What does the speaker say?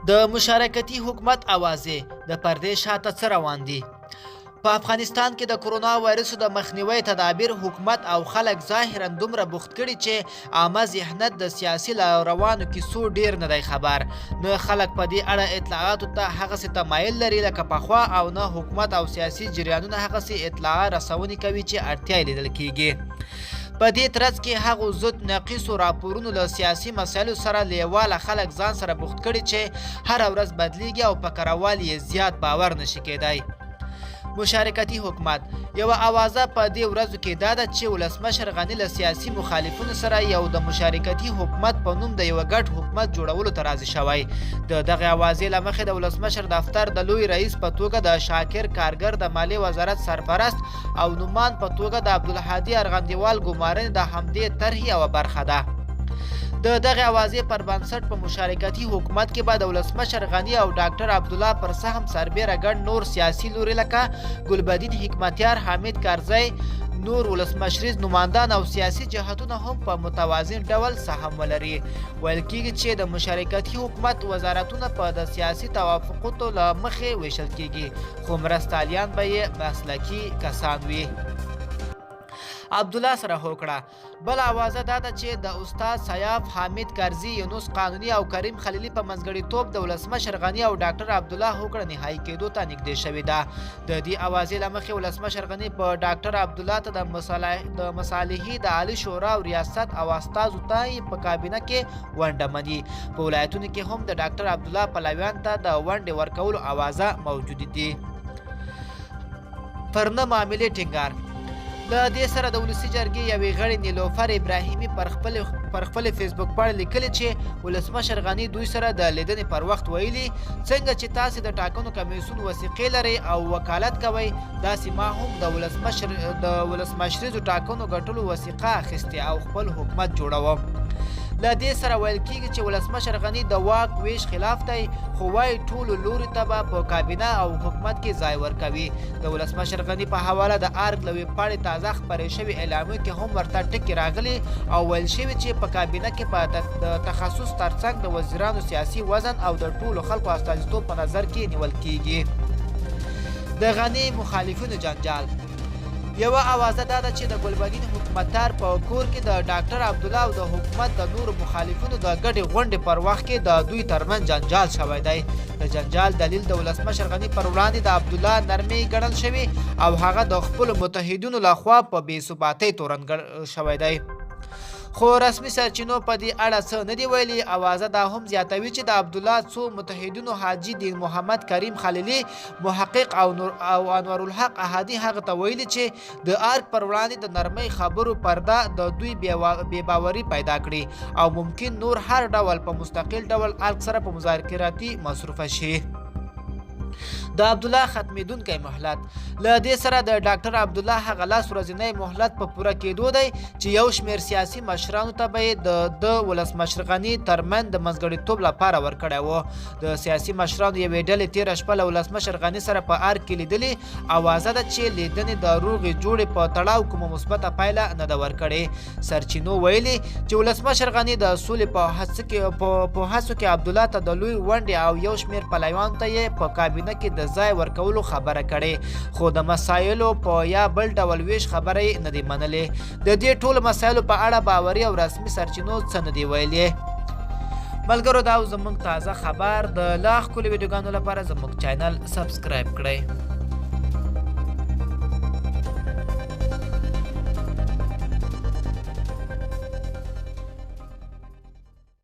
د مشارکتي حکومت اوازې د پردې شاته څه روان دي؟ په افغانستان کې د کرونا وایرس د مخنیوي تدابیر حکومت او خلک ظاهرا دومره بوخت کړي چې عامه ذهنیت د سیاسي روانو کیسو ډیر نه دی خبر. نو خلک په دې اړه اطلاعاتو ته هغسې تمایل لري لکه پخوا، او نه حکومت او سیاسي جریانونه هغسې اطلاع رسونې کوي چې اړتیا یې لیدل کیږي. په دې ترڅ کې هغو ضد نقیصو راپورونو له سیاسي مسایلو سره لیواله خلک ځان سره بوخت کړي چې هره ورځ بدلیږي او په کروال یې زیات باور نشي کېدای. مشارکتي حکومت یوه اوازه په دې ورځو کې دا ده چې ولسمشر غني له سیاسي مخالفینو سره یو د مشارکتي حکومت په نوم د یوه ګډ حکومت جوړولو ته راضي شوی. د دغې اوازې له مخې د ولسمشر دفتر د لوی رئیس په توګه د شاکر کارګر د مالیې وزارت سرپرست او نومان په توګه د عبدالهادي ارغندیوال ګمارنې د همدې طرحې یوه برخه ده. د دغه اوازې پر بنسټ په مشارکتي حکومت کې به د ولسمشر غني او ډاکټر عبدالله پر سهم سربیره ګڼ نور سیاسي لوري لکه ګلبدین حکمتیار، حامد کارزی، نور ولسمشریز نمایندان او سیاسي جهتونه هم په متوازن ډول سهم ولري. ویل کېږي چې د مشارکتي حکومت وزارتونه په د سیاسي توافقاتو له مخې ویشل کېږي، خو مرستیالان به یې مسلکي کسان وي. عبدالله سره هوکړه بل اوازه دا ده چې د استاد سیاف، حامد کارزي، یونس قانوني او کریم خلیلي په منځګړیتوب د ولسمشر غني او ډاکټر عبدالله هوکړه نهایي کېدو ته نږدې شوې ده. د دې اوازې له مخې ولسمشر غني په ډاکټر عبدالله ته د مصالحې د عالی شورا او ریاست او استازو ته په کابینه کې ونډه مني. په ولایتونو کې هم د ډاکټر عبدالله پلویان ته د ونډې ورکولو اوازه موجود دي. پر نه معاملې ټینګار له دې سره د ولسي جرګې یوې غړي نیلوفر ابراهیمي پر خپل فیسبوک پاڼه لیکلي چې ولسمشر غني دوی سره د لیدنې پر وخت ویلي څنګه چې تاسې د ټاکنو کمیسیون وثیقې لرئ او وکالت کوئ، داسې ما هم د ولسمشریزو ټاکنو ګټلو وثیقه اخیستې او خپل حکومت جوړوم. له دې سره ویل کېږي چې ولسمشر غني د واک ویش خلاف دی، خو وایي ټولو لوري ته به په کابینه او حکومت کې ځای ورکوي. د ولسمشر غني په حواله د ارګ له ویبپاڼې تازه خپرې شوي اعلامیو کې هم ورته ټکي راغلي او ویل شوي چې په کابینه کې په د تخصص ترڅنګ د وزیرانو سیاسي وزن او د ټولو خلکو استازیتوب په نظر کې نیول کېږي. د غني مخالفینو جنجال یوه اوازه دا ده چې د ګلبدین حکمتیار په کور کې د ډاکټر عبدالله او د حکومت د نورو مخالفینو د ګډې غونډې پر وخت کې د دوی ترمنځ جنجال شوی دی. د جنجال دلیل د ولسمشر غني پر وړاندې د عبدالله نرمۍ ګڼل شوي او هغه د خپلو متحدینو لخوا په بې ثباتۍ تورن شوی دی. خو رسمي سرچینو په دې اړه څه نه دی ویلي. اوازه دا هم زیاتوي چې د عبدالله څو متحدینو حاجي دین محمد، کریم خلیلي، محقق او انورالحق احادي هغه ته ویلي چې د ارګ پر وړاندې د نرمۍ خبرو پرده د دوی بې باوري پیدا کړي او ممکن نور هر ډول په مستقل ډول ارګ سره په مذاکراتي مصروفه شي. د عبدالله ختمېدونکی مهلت له دې سره د ډاکټر عبدالله هغه لاس ورځنی مهلت په پوره کېدو دی چې یو شمېر سیاسي مشرانو ته به یې د ولسمشر غني ترمنځ د منځګړیتوب لپاره ورکړی و. د سیاسي مشرانو یوې ډلې تېره شپه له ولسمشر غني سره په ارګ کې لیدلې. اوازه ده چې لیدنې د روغې جوړې په تړاو کومه مثبته پایله نه ده ورکړې. سرچینو ویلي چې ولسمشر غني د سولې په هڅو کې عبدالله ته د لوی ونډې او یو شمېر پلویانو ته یې په کابینه کې د ځای ورکولو خبره کړې، خو د مسایلو په یا بل ډول ویش خبره یې نه دی منلې. د دې ټولو مسایلو په اړه باوري او رسمي سرچینو څه نه دی ویلي. ملګرو دا زموږ تازه خبر. د لا ښکلو ویډیوګانو لپاره زموږ چینل سبسکرایب کړئ.